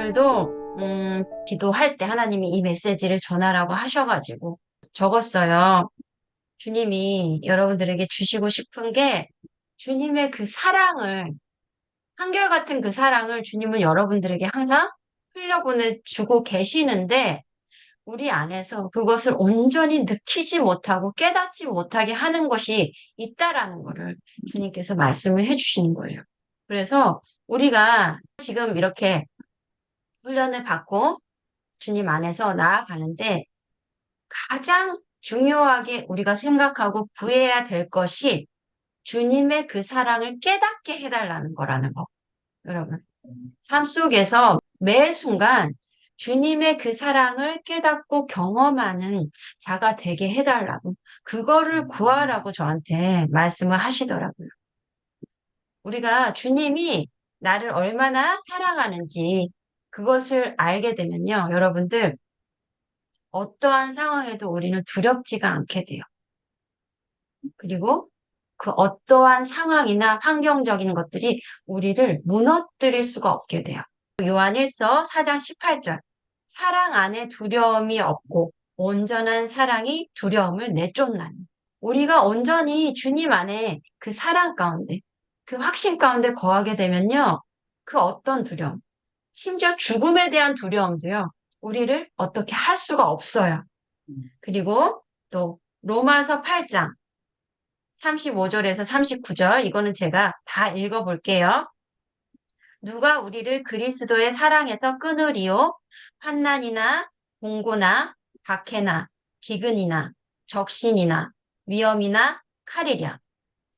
오늘도 기도할 때 하나님이 이 메시지를 전하라고 하셔가지고 적었어요. 주님이 여러분들에게 주시고 싶은 게 주님의 그 사랑을, 한결같은 그 사랑을 주님은 여러분들에게 항상 흘려보내 주고 계시는데 우리 안에서 그것을 온전히 느끼지 못하고 깨닫지 못하게 하는 것이 있다라는 것을 주님께서 말씀을 해주시는 거예요. 그래서 우리가 지금 이렇게 훈련을 받고 주님 안에서 나아가는데 가장 중요하게 우리가 생각하고 구해야 될 것이 주님의 그 사랑을 깨닫게 해달라는 거라는 거. 여러분, 삶 속에서 매 순간 주님의 그 사랑을 깨닫고 경험하는 자가 되게 해달라고, 그거를 구하라고 저한테 말씀을 하시더라고요. 우리가 주님이 나를 얼마나 사랑하는지 그것을 알게 되면요, 여러분들, 어떠한 상황에도 우리는 두렵지가 않게 돼요. 그리고 그 어떠한 상황이나 환경적인 것들이 우리를 무너뜨릴 수가 없게 돼요. 요한일서 4장 18절. 사랑 안에 두려움이 없고 온전한 사랑이 두려움을 내쫓나니. 우리가 온전히 주님 안에 그 사랑 가운데, 그 확신 가운데 거하게 되면요. 그 어떤 두려움, 심지어 죽음에 대한 두려움도요. 우리를 어떻게 할 수가 없어요. 그리고 또 로마서 8장 35절에서 39절 이거는 제가 다 읽어볼게요. 누가 우리를 그리스도의 사랑에서 끊으리요? 환난이나 공고나 박해나 기근이나 적신이나 위험이나 칼이랴.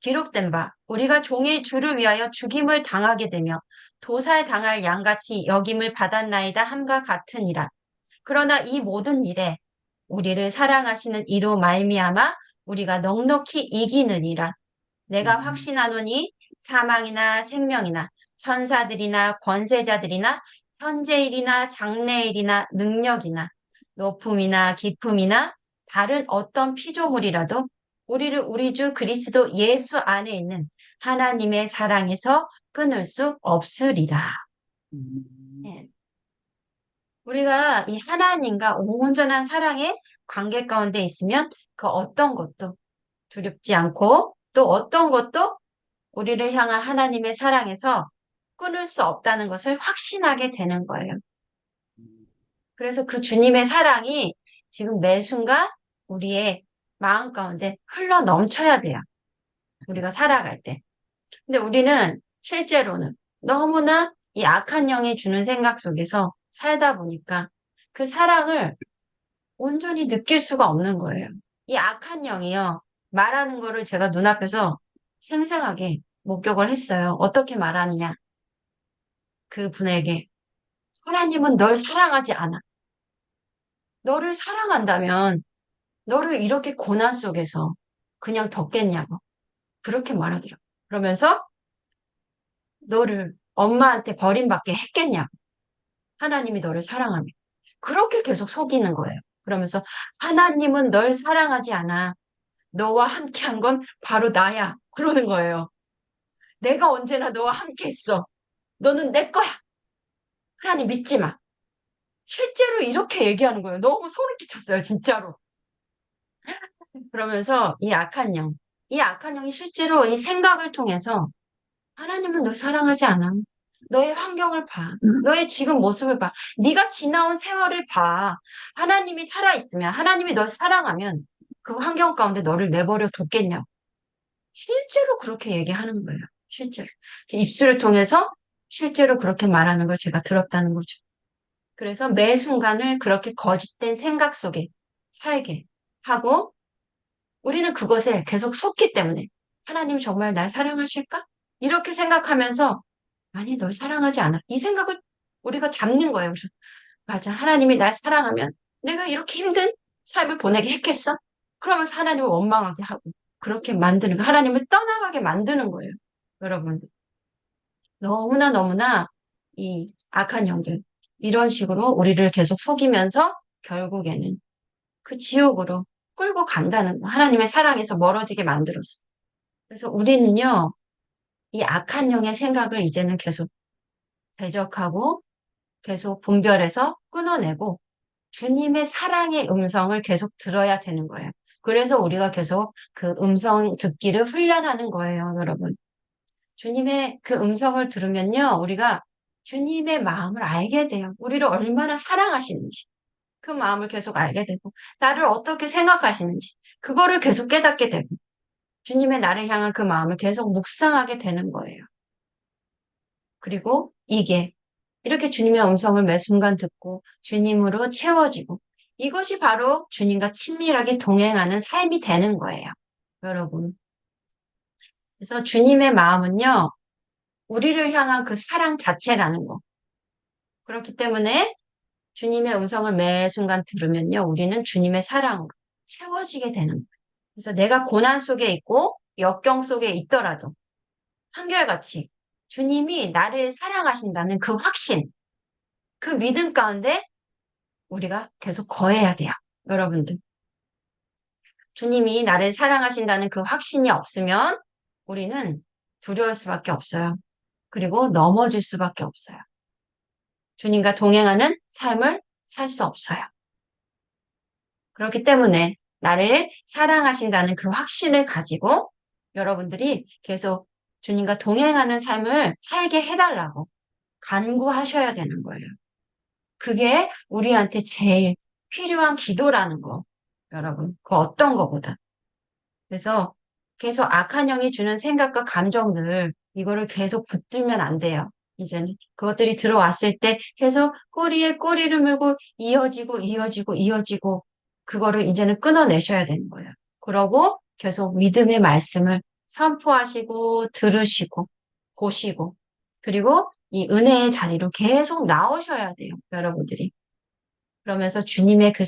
기록된 바 우리가 종일 주를 위하여 죽임을 당하게 되며 도살 당할 양같이 여김을 받았나이다 함과 같으니라. 그러나 이 모든 일에 우리를 사랑하시는 이로 말미암아 우리가 넉넉히 이기느니라. 내가 확신하노니 사망이나 생명이나 천사들이나 권세자들이나 현재일이나 장래일이나 능력이나 높음이나 깊음이나 다른 어떤 피조물이라도 우리를 우리 주 그리스도 예수 안에 있는 하나님의 사랑에서 끊을 수 없으리라. 예. 우리가 이 하나님과 온전한 사랑의 관계 가운데 있으면 그 어떤 것도 두렵지 않고 또 어떤 것도 우리를 향한 하나님의 사랑에서 끊을 수 없다는 것을 확신하게 되는 거예요. 그래서 그 주님의 사랑이 지금 매 순간 우리의 마음 가운데 흘러 넘쳐야 돼요. 우리가 살아갈 때. 근데 우리는 실제로는 너무나 이 악한 영이 주는 생각 속에서 살다 보니까 그 사랑을 온전히 느낄 수가 없는 거예요. 이 악한 영이요. 말하는 거를 제가 눈앞에서 생생하게 목격을 했어요. 어떻게 말하느냐. 그 분에게. 하나님은 널 사랑하지 않아. 너를 사랑한다면 너를 이렇게 고난 속에서 그냥 뒀겠냐고. 그렇게 말하더라고. 그러면서 너를 엄마한테 버림받게 했겠냐고. 하나님이 너를 사랑하면. 그렇게 계속 속이는 거예요. 그러면서 하나님은 널 사랑하지 않아. 너와 함께한 건 바로 나야. 그러는 거예요. 내가 언제나 너와 함께 했어. 너는 내 거야. 하나님 믿지 마. 실제로 이렇게 얘기하는 거예요. 너무 소름 끼쳤어요, 진짜로. 그러면서 이 악한 영이 실제로 이 생각을 통해서 하나님은 널 사랑하지 않아. 너의 환경을 봐. 너의 지금 모습을 봐. 네가 지나온 세월을 봐. 하나님이 살아있으면, 하나님이 널 사랑하면 그 환경 가운데 너를 내버려 뒀겠냐고. 실제로 그렇게 얘기하는 거예요. 실제로. 입술을 통해서 실제로 그렇게 말하는 걸 제가 들었다는 거죠. 그래서 매 순간을 그렇게 거짓된 생각 속에 살게 하고 우리는 그것에 계속 속기 때문에 하나님 정말 날 사랑하실까? 이렇게 생각하면서 아니, 널 사랑하지 않아. 이 생각을 우리가 잡는 거예요. 그래서 맞아. 하나님이 날 사랑하면 내가 이렇게 힘든 삶을 보내게 했겠어? 그러면서 하나님을 원망하게 하고 그렇게 만드는 거. 하나님을 떠나가게 만드는 거예요. 여러분. 너무나 너무나 이 악한 영들 이런 식으로 우리를 계속 속이면서 결국에는 그 지옥으로 끌고 간다는 거. 하나님의 사랑에서 멀어지게 만들어서. 그래서 우리는요, 이 악한 영의 생각을 이제는 계속 대적하고 계속 분별해서 끊어내고 주님의 사랑의 음성을 계속 들어야 되는 거예요. 그래서 우리가 계속 그 음성 듣기를 훈련하는 거예요, 여러분. 주님의 그 음성을 들으면요, 우리가 주님의 마음을 알게 돼요. 우리를 얼마나 사랑하시는지. 그 마음을 계속 알게 되고, 나를 어떻게 생각하시는지. 그거를 계속 깨닫게 되고, 주님의 나를 향한 그 마음을 계속 묵상하게 되는 거예요. 그리고 이게 이렇게 주님의 음성을 매 순간 듣고 주님으로 채워지고 이것이 바로 주님과 친밀하게 동행하는 삶이 되는 거예요. 여러분. 그래서 주님의 마음은요, 우리를 향한 그 사랑 자체라는 거. 그렇기 때문에 주님의 음성을 매 순간 들으면요, 우리는 주님의 사랑으로 채워지게 되는 거예요. 그래서 내가 고난 속에 있고 역경 속에 있더라도 한결같이 주님이 나를 사랑하신다는 그 확신, 그 믿음 가운데 우리가 계속 거해야 돼요. 여러분들. 주님이 나를 사랑하신다는 그 확신이 없으면 우리는 두려울 수밖에 없어요. 그리고 넘어질 수밖에 없어요. 주님과 동행하는 삶을 살 수 없어요. 그렇기 때문에 나를 사랑하신다는 그 확신을 가지고 여러분들이 계속 주님과 동행하는 삶을 살게 해달라고 간구하셔야 되는 거예요. 그게 우리한테 제일 필요한 기도라는 거. 여러분, 그 어떤 거보다. 그래서 계속 악한 영이 주는 생각과 감정들, 이거를 계속 붙들면 안 돼요. 이제는 그것들이 들어왔을 때 계속 꼬리에 꼬리를 물고 이어지고 그거를 이제는 끊어내셔야 되는 거예요. 그러고 계속 믿음의 말씀을 선포하시고 들으시고 보시고 그리고 이 은혜의 자리로 계속 나오셔야 돼요. 여러분들이. 그러면서 주님의 그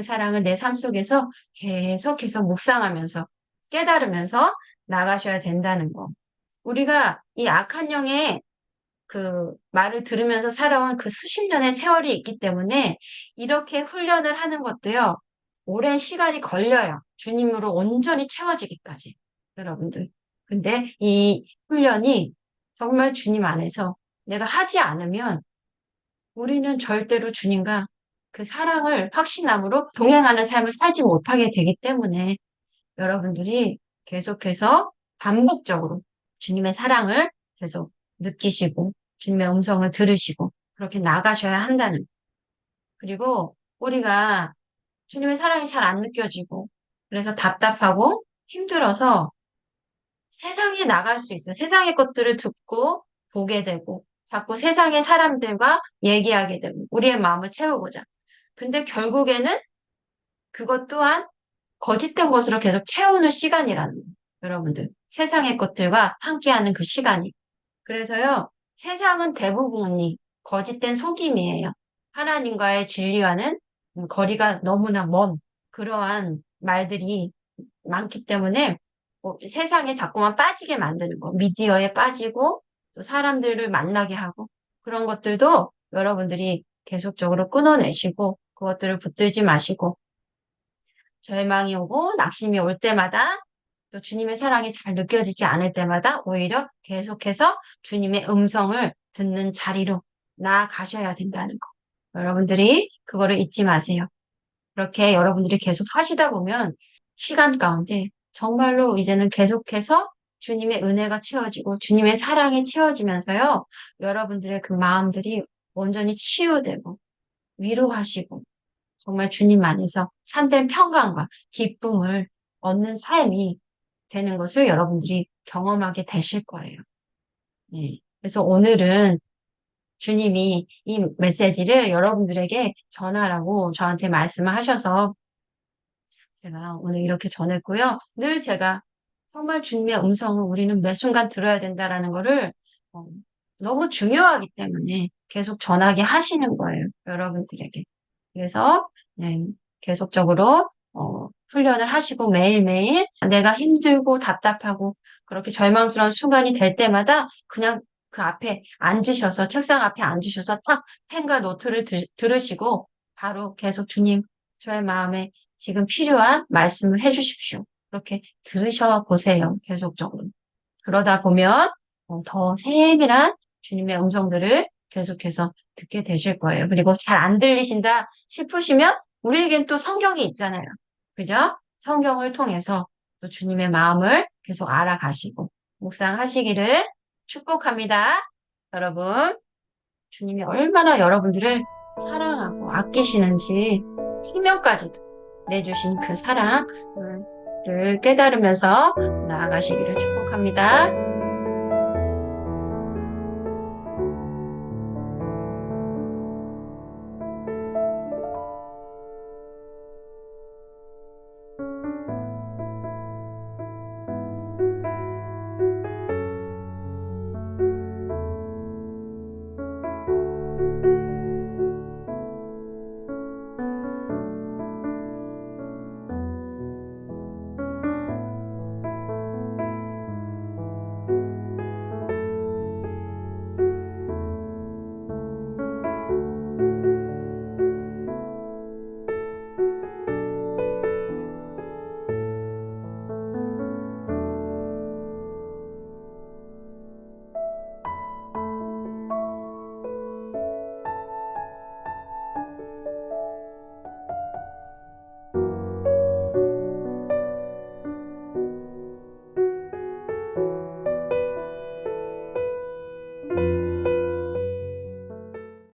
사랑을 내 삶 속에서 계속해서 묵상하면서 깨달으면서 나가셔야 된다는 거. 우리가 이 악한 영의 그 말을 들으면서 살아온 그 수십 년의 세월이 있기 때문에 이렇게 훈련을 하는 것도요, 오랜 시간이 걸려요. 주님으로 온전히 채워지기까지. 여러분들. 근데 이 훈련이 정말 주님 안에서 내가 하지 않으면 우리는 절대로 주님과 그 사랑을 확신함으로 동행하는 삶을 살지 못하게 되기 때문에 여러분들이 계속해서 반복적으로 주님의 사랑을 계속 느끼시고 주님의 음성을 들으시고 그렇게 나가셔야 한다는. 그리고 우리가 주님의 사랑이 잘 안 느껴지고 그래서 답답하고 힘들어서 세상에 나갈 수 있어요. 세상의 것들을 듣고 보게 되고 자꾸 세상의 사람들과 얘기하게 되고 우리의 마음을 채우고자. 근데 결국에는 그것 또한 거짓된 것으로 계속 채우는 시간이라는 거예요. 여러분들. 세상의 것들과 함께하는 그 시간이. 그래서요, 세상은 대부분이 거짓된 속임이에요. 하나님과의 진리와는 거리가 너무나 먼 그러한 말들이 많기 때문에 세상에 자꾸만 빠지게 만드는 거. 미디어에 빠지고 또 사람들을 만나게 하고 그런 것들도 여러분들이 계속적으로 끊어내시고 그것들을 붙들지 마시고 절망이 오고 낙심이 올 때마다 또 주님의 사랑이 잘 느껴지지 않을 때마다 오히려 계속해서 주님의 음성을 듣는 자리로 나아가셔야 된다는 거. 여러분들이 그거를 잊지 마세요. 그렇게 여러분들이 계속 하시다 보면 시간 가운데 정말로 이제는 계속해서 주님의 은혜가 채워지고 주님의 사랑이 채워지면서요. 여러분들의 그 마음들이 온전히 치유되고 위로하시고 정말 주님 안에서 참된 평강과 기쁨을 얻는 삶이 되는 것을 여러분들이 경험하게 되실 거예요. 네. 그래서 오늘은 주님이 이 메시지를 여러분들에게 전하라고 저한테 말씀을 하셔서 제가 오늘 이렇게 전했고요. 늘 제가 정말 주님의 음성을 우리는 매 순간 들어야 된다라는 거를 어, 너무 중요하기 때문에 계속 전하게 하시는 거예요. 여러분들에게. 그래서 네, 계속적으로 훈련을 하시고 매일매일 내가 힘들고 답답하고 그렇게 절망스러운 순간이 될 때마다 그냥 그 앞에 앉으셔서 책상 앞에 앉으셔서 딱 펜과 노트를 들으시고 바로 계속 주님 저의 마음에 지금 필요한 말씀을 해주십시오. 그렇게 들으셔 보세요. 계속적으로. 그러다 보면 더 세밀한 주님의 음성들을 계속해서 듣게 되실 거예요. 그리고 잘 안 들리신다 싶으시면 우리에겐 또 성경이 있잖아요. 그죠? 성경을 통해서 또 주님의 마음을 계속 알아가시고 묵상하시기를 축복합니다. 여러분, 주님이 얼마나 여러분들을 사랑하고 아끼시는지 생명까지도 내주신 그 사랑을 깨달으면서 나아가시기를 축복합니다.